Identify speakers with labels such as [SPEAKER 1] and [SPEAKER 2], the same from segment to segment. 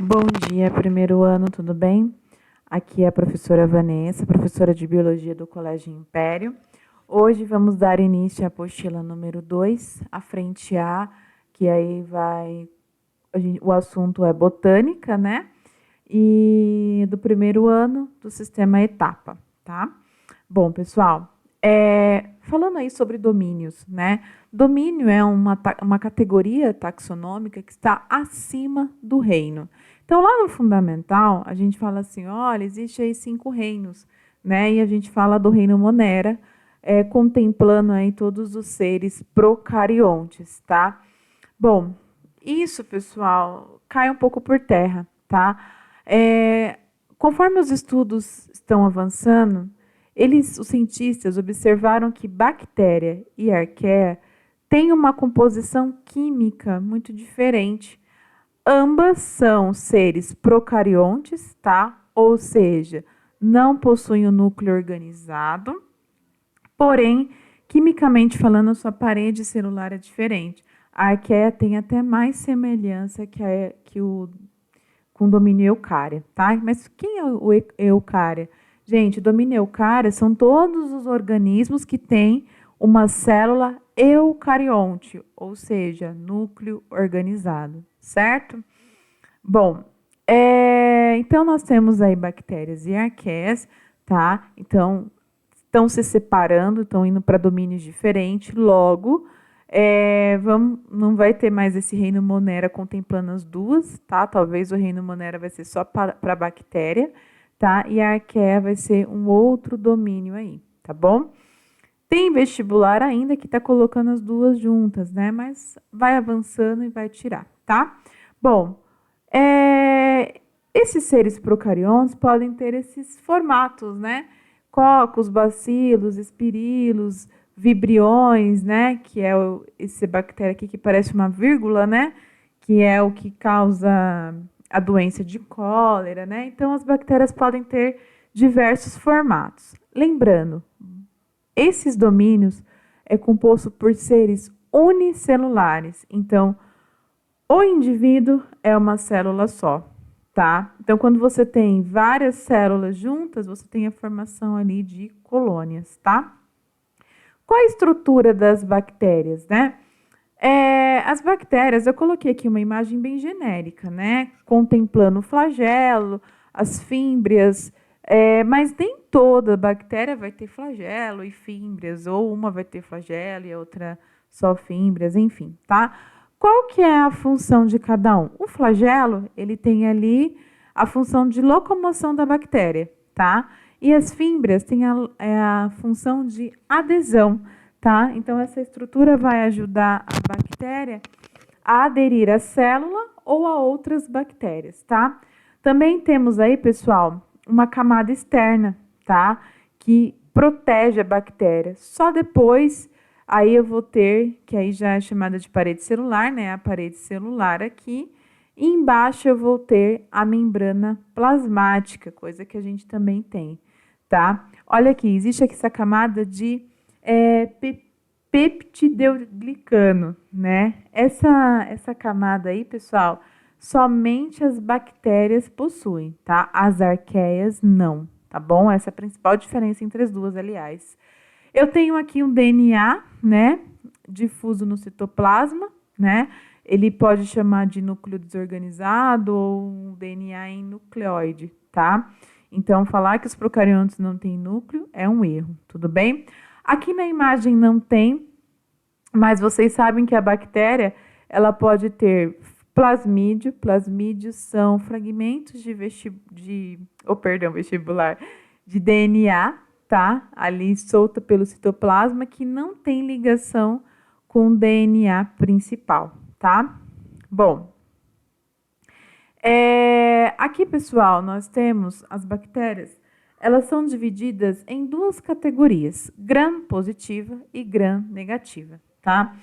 [SPEAKER 1] Bom dia, primeiro ano, tudo bem? Aqui é a professora Vanessa, professora de Biologia do Colégio Império. Hoje vamos dar início à apostila número 2, a frente A, que aí o assunto é botânica, né? E do primeiro ano do sistema etapa, tá? Bom, pessoal, falando aí sobre domínios, né? Domínio é uma categoria taxonômica que está acima do reino. Então, lá no fundamental, a gente fala assim, olha, existe aí 5 reinos, né? E a gente fala do reino Monera, contemplando aí todos os seres procariontes, tá? Bom, isso, pessoal, cai um pouco por terra, tá? Conforme os estudos estão avançando, os cientistas observaram que bactéria e arqueia têm uma composição química muito diferente. Ambas são seres procariontes, tá? Ou seja, não possuem o núcleo organizado, porém, quimicamente falando, a sua parede celular é diferente. A arqueia tem até mais semelhança com o domínio eucária, tá? Mas quem é o eucária? Gente, o domínio eucária são todos os organismos que têm uma célula eucarionte, ou seja, núcleo organizado, certo? Bom, então nós temos aí bactérias e arqueias, tá? Então, estão se separando, estão indo para domínios diferentes, logo, não vai ter mais esse reino Monera contemplando as duas, tá? Talvez o reino Monera vai ser só para a bactéria, tá? E a arqueia vai ser um outro domínio aí, tá bom? Tem vestibular ainda que está colocando as duas juntas, né? Mas vai avançando e vai tirar, tá? Bom, esses seres procariontes podem ter esses formatos, né? Cocos, bacilos, espirilos, vibriões, né? Que é esse bactéria aqui que parece uma vírgula, né? Que é o que causa a doença de cólera, né? Então, as bactérias podem ter diversos formatos. Lembrando, esses domínios é composto por seres unicelulares. Então, o indivíduo é uma célula só, tá? Então, quando você tem várias células juntas, você tem a formação ali de colônias, tá? Qual a estrutura das bactérias, né? As bactérias, eu coloquei aqui uma imagem bem genérica, né? Contemplando o flagelo, as fímbrias, mas nem toda bactéria vai ter flagelo e fímbrias, ou uma vai ter flagelo e a outra só fímbrias, enfim, tá? Qual que é a função de cada um? O flagelo, ele tem ali a função de locomoção da bactéria, tá? E as fímbrias têm a função de adesão, tá? Então, essa estrutura vai ajudar a bactéria a aderir à célula ou a outras bactérias, tá? Também temos aí, pessoal, uma camada externa, tá? Que protege a bactéria. Só depois, aí eu vou ter, que aí já é chamada de parede celular, né? A parede celular aqui. E embaixo eu vou ter a membrana plasmática, coisa que a gente também tem, tá? Olha aqui, existe aqui essa camada de peptidoglicano, né? Essa camada aí, pessoal, somente as bactérias possuem, tá? As arqueias não, tá bom? Essa é a principal diferença entre as duas, aliás. Eu tenho aqui um DNA, né? Difuso no citoplasma, né? Ele pode chamar de núcleo desorganizado ou um DNA em nucleoide, tá? Então, falar que os procariontes não têm núcleo é um erro, tudo bem? Aqui na imagem não tem, mas vocês sabem que a bactéria, ela pode ter plasmídio. Plasmídios são fragmentos vestibular, de DNA, tá? Ali solta pelo citoplasma, que não tem ligação com o DNA principal, tá? Bom, aqui, pessoal, nós temos as bactérias. Elas são divididas em duas categorias, gram-positiva e gram-negativa, tá?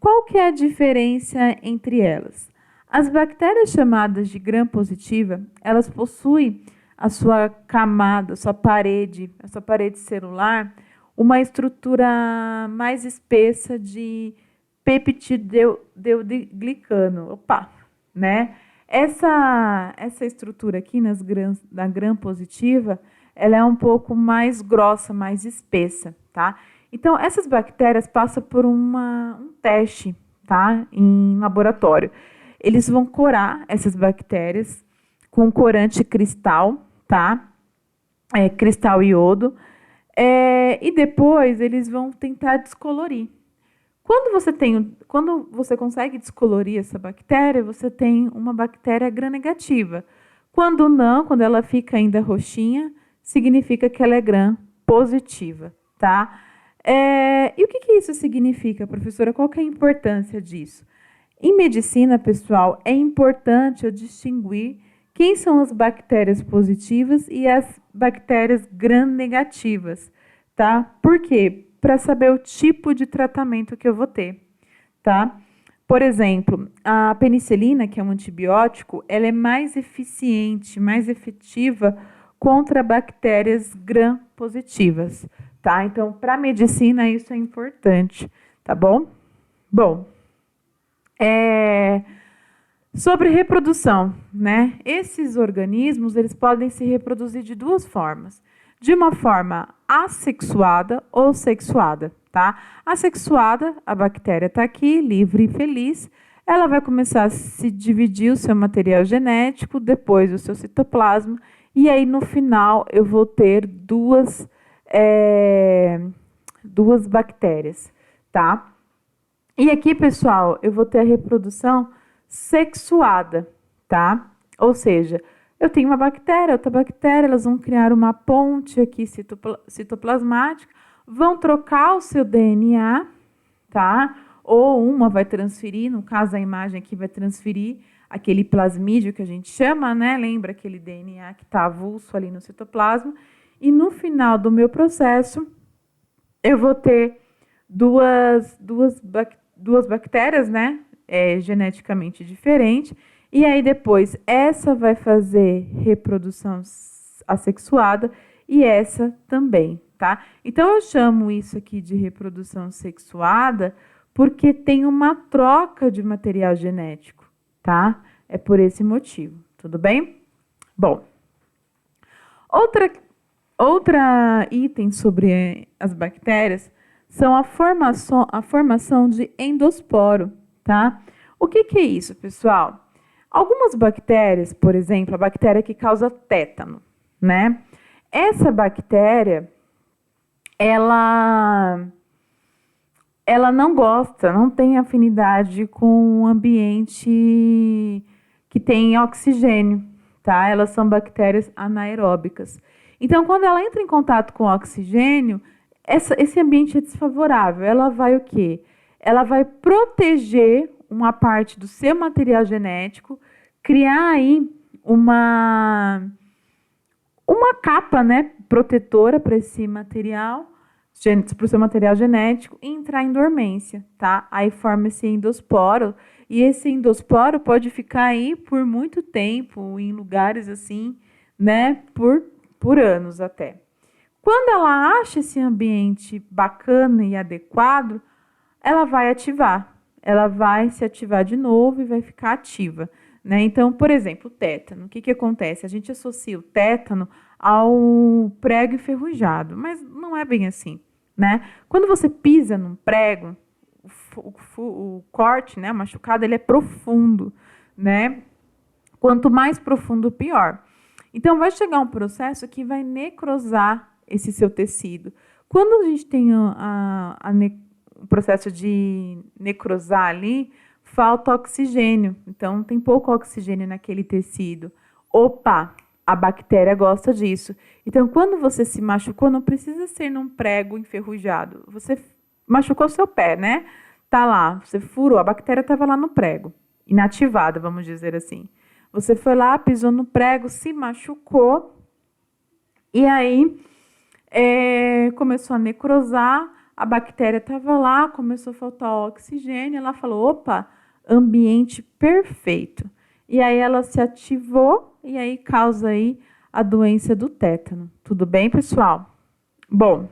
[SPEAKER 1] Qual que é a diferença entre elas? As bactérias chamadas de gram-positiva, elas possuem a sua camada, a sua parede celular, uma estrutura mais espessa de peptidoglicano, né? Essa estrutura aqui na gram positiva, ela é um pouco mais grossa, mais espessa, tá? Então, essas bactérias passam por um teste, tá? Em laboratório. Eles vão corar essas bactérias com corante cristal, tá? Cristal iodo. E depois eles vão tentar descolorir. Quando você consegue descolorir essa bactéria, você tem uma bactéria gram-negativa. Quando não, quando ela fica ainda roxinha, significa que ela é gram-positiva, tá? E o que isso significa, professora? Qual que é a importância disso? Em medicina, pessoal, é importante eu distinguir quem são as bactérias positivas e as bactérias gram-negativas, tá? Por quê? Para saber o tipo de tratamento que eu vou ter, tá? Por exemplo, a penicilina, que é um antibiótico, ela é mais eficiente, mais efetiva contra bactérias gram-positivas, tá? Então, para a medicina, isso é importante, tá bom? Bom, sobre reprodução, né? Esses organismos, eles podem se reproduzir de duas formas. De uma forma assexuada ou sexuada, tá? Assexuada, a bactéria está aqui, livre e feliz. Ela vai começar a se dividir o seu material genético, depois o seu citoplasma, e aí no final eu vou ter duas bactérias, tá? E aqui, pessoal, eu vou ter a reprodução sexuada, tá? Ou seja, eu tenho uma bactéria, outra bactéria, elas vão criar uma ponte aqui citoplasmática, vão trocar o seu DNA, tá? Ou uma vai transferir, no caso a imagem aqui vai transferir aquele plasmídio que a gente chama, né? Lembra aquele DNA que está avulso ali no citoplasma? E no final do meu processo, eu vou ter duas bactérias, né? Geneticamente diferentes. E aí depois essa vai fazer reprodução assexuada e essa também, tá? Então eu chamo isso aqui de reprodução sexuada porque tem uma troca de material genético, tá? É por esse motivo, tudo bem? Bom, outra item sobre as bactérias são a formação de endosporo, tá? O que é isso, pessoal? Algumas bactérias, por exemplo, a bactéria que causa tétano, né? Essa bactéria, ela não gosta, não tem afinidade com o ambiente que tem oxigênio, tá? Elas são bactérias anaeróbicas. Então, quando ela entra em contato com o oxigênio, esse ambiente é desfavorável. Ela vai o quê? Ela vai proteger uma parte do seu material genético, criar aí uma capa, né, protetora para esse material, para o seu material genético, e entrar em dormência, tá? Aí forma esse endosporo, e esse endosporo pode ficar aí por muito tempo, em lugares assim, né, por anos até. Quando ela acha esse ambiente bacana e adequado, ela vai ativar. Ela vai se ativar de novo e vai ficar ativa, né? Então, por exemplo, o tétano. O que acontece? A gente associa o tétano ao prego enferrujado, mas não é bem assim, né? Quando você pisa num prego, o corte, né, o machucado, ele é profundo, né? Quanto mais profundo, pior. Então, vai chegar um processo que vai necrosar esse seu tecido. Quando a gente tem o processo de necrosar ali, falta oxigênio. Então, tem pouco oxigênio naquele tecido. Opa, a bactéria gosta disso. Então, quando você se machucou, não precisa ser num prego enferrujado. Você machucou seu pé, né? Tá lá, você furou, a bactéria estava lá no prego, inativada, vamos dizer assim. Você foi lá, pisou no prego, se machucou, e aí começou a necrosar, a bactéria estava lá, começou a faltar oxigênio, ela falou, opa, ambiente perfeito. E aí ela se ativou, e aí causa aí a doença do tétano. Tudo bem, pessoal? Bom,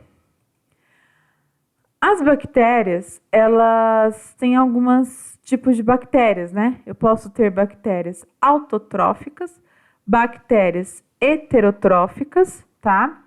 [SPEAKER 1] As bactérias, elas têm alguns tipos de bactérias, né? Eu posso ter bactérias autotróficas, bactérias heterotróficas, tá?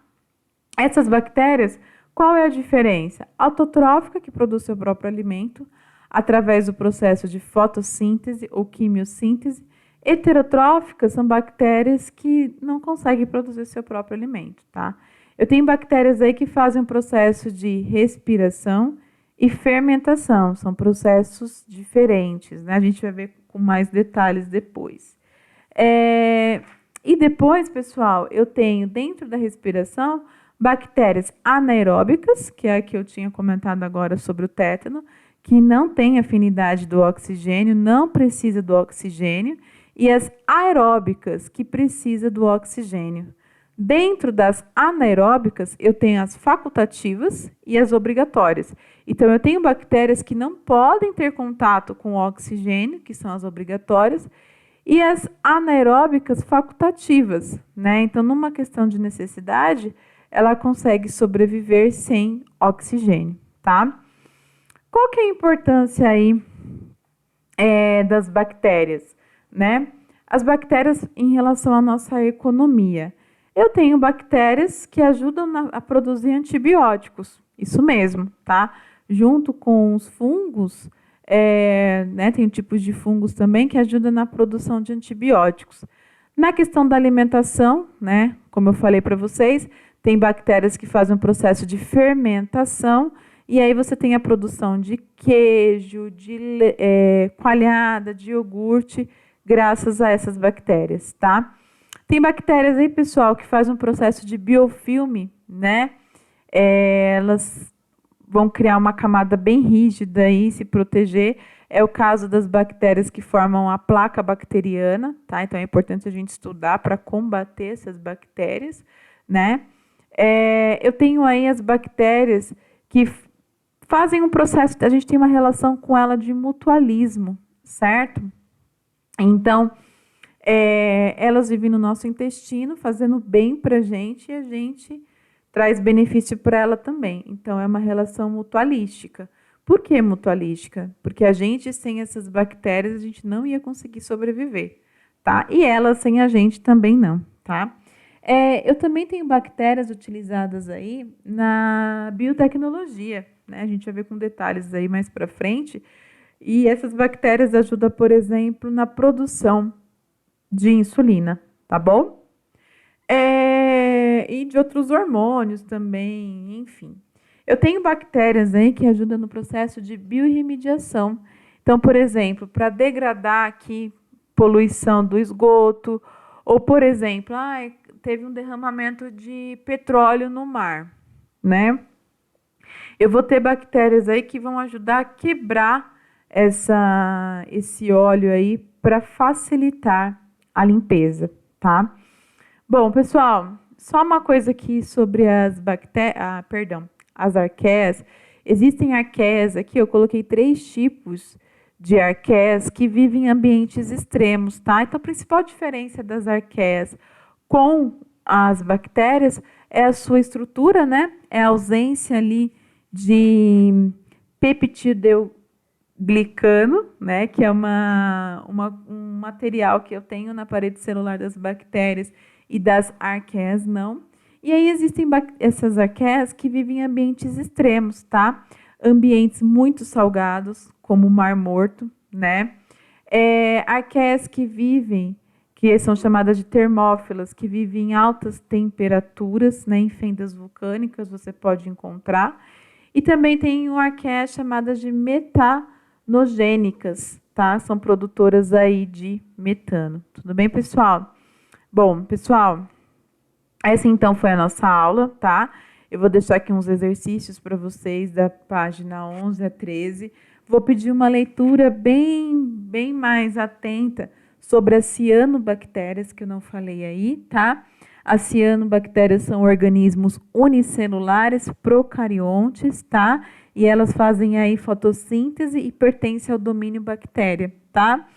[SPEAKER 1] Essas bactérias, qual é a diferença? Autotrófica, que produz seu próprio alimento através do processo de fotossíntese ou quimiossíntese. Heterotróficas são bactérias que não conseguem produzir seu próprio alimento, tá? Eu tenho bactérias aí que fazem um processo de respiração e fermentação. São processos diferentes, né? A gente vai ver com mais detalhes depois. E depois, pessoal, eu tenho dentro da respiração bactérias anaeróbicas, que é a que eu tinha comentado agora sobre o tétano, que não tem afinidade do oxigênio, não precisa do oxigênio, e as aeróbicas, que precisa do oxigênio. Dentro das anaeróbicas, eu tenho as facultativas e as obrigatórias. Então, eu tenho bactérias que não podem ter contato com o oxigênio, que são as obrigatórias, e as anaeróbicas facultativas, né? Então, numa questão de necessidade, ela consegue sobreviver sem oxigênio, tá? Qual que é a importância aí das bactérias, né? As bactérias em relação à nossa economia. Eu tenho bactérias que ajudam a produzir antibióticos, isso mesmo, tá? Junto com os fungos, né, tem tipos de fungos também que ajudam na produção de antibióticos. Na questão da alimentação, né, como eu falei para vocês, tem bactérias que fazem um processo de fermentação e aí você tem a produção de queijo, de coalhada, de iogurte, graças a essas bactérias, tá? Tem bactérias aí, pessoal, que fazem um processo de biofilme, né? Elas vão criar uma camada bem rígida e se proteger. É o caso das bactérias que formam a placa bacteriana, tá? Então é importante a gente estudar para combater essas bactérias, né? Eu tenho aí as bactérias que fazem um processo, a gente tem uma relação com ela de mutualismo, certo? Então, elas vivem no nosso intestino, fazendo bem para a gente, e a gente traz benefício para ela também. Então, é uma relação mutualística. Por que mutualística? Porque a gente, sem essas bactérias, a gente não ia conseguir sobreviver, tá? E elas, sem a gente, também não, tá? Eu também tenho bactérias utilizadas aí na biotecnologia, né? A gente vai ver com detalhes aí mais para frente. E essas bactérias ajudam, por exemplo, na produção de insulina, tá bom? E de outros hormônios também, enfim. Eu tenho bactérias aí que ajudam no processo de biorremediação. Então, por exemplo, para degradar aqui poluição do esgoto, ou, por exemplo, teve um derramamento de petróleo no mar, né? Eu vou ter bactérias aí que vão ajudar a quebrar esse óleo aí para facilitar a limpeza, tá? Bom, pessoal, só uma coisa aqui sobre as bactérias, as arqueias. Existem arqueias aqui, eu coloquei 3 tipos de arqueias que vivem em ambientes extremos, tá? Então, a principal diferença das arqueias com as bactérias é a sua estrutura, né? É a ausência ali de peptidoglicano, né? Que é um material que eu tenho na parede celular das bactérias e das arqueias não. E aí existem essas arqueias que vivem em ambientes extremos, tá? Ambientes muito salgados, como o Mar Morto, né? Arqueias que são chamadas de termófilas, que vivem em altas temperaturas, né? Em fendas vulcânicas você pode encontrar. E também tem arqueias chamadas de metanogênicas, tá? São produtoras aí de metano. Tudo bem, pessoal? Bom, pessoal, essa então foi a nossa aula, tá? Eu vou deixar aqui uns exercícios para vocês da página 11 a 13. Vou pedir uma leitura bem mais atenta sobre as cianobactérias, que eu não falei aí, tá? As cianobactérias são organismos unicelulares procariontes, tá? E elas fazem aí fotossíntese e pertencem ao domínio bactéria, tá?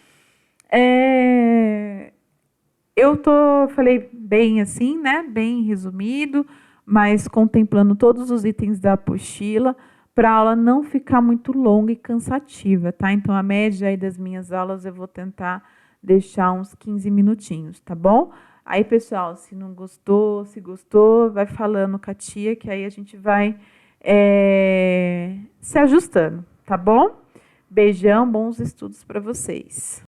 [SPEAKER 1] Falei bem assim, né? Bem resumido, mas contemplando todos os itens da apostila, para a aula não ficar muito longa e cansativa, tá? Então, a média aí das minhas aulas eu vou tentar deixar uns 15 minutinhos, tá bom? Aí, pessoal, se não gostou, se gostou, vai falando com a tia, que aí a gente vai se ajustando, tá bom? Beijão, bons estudos para vocês.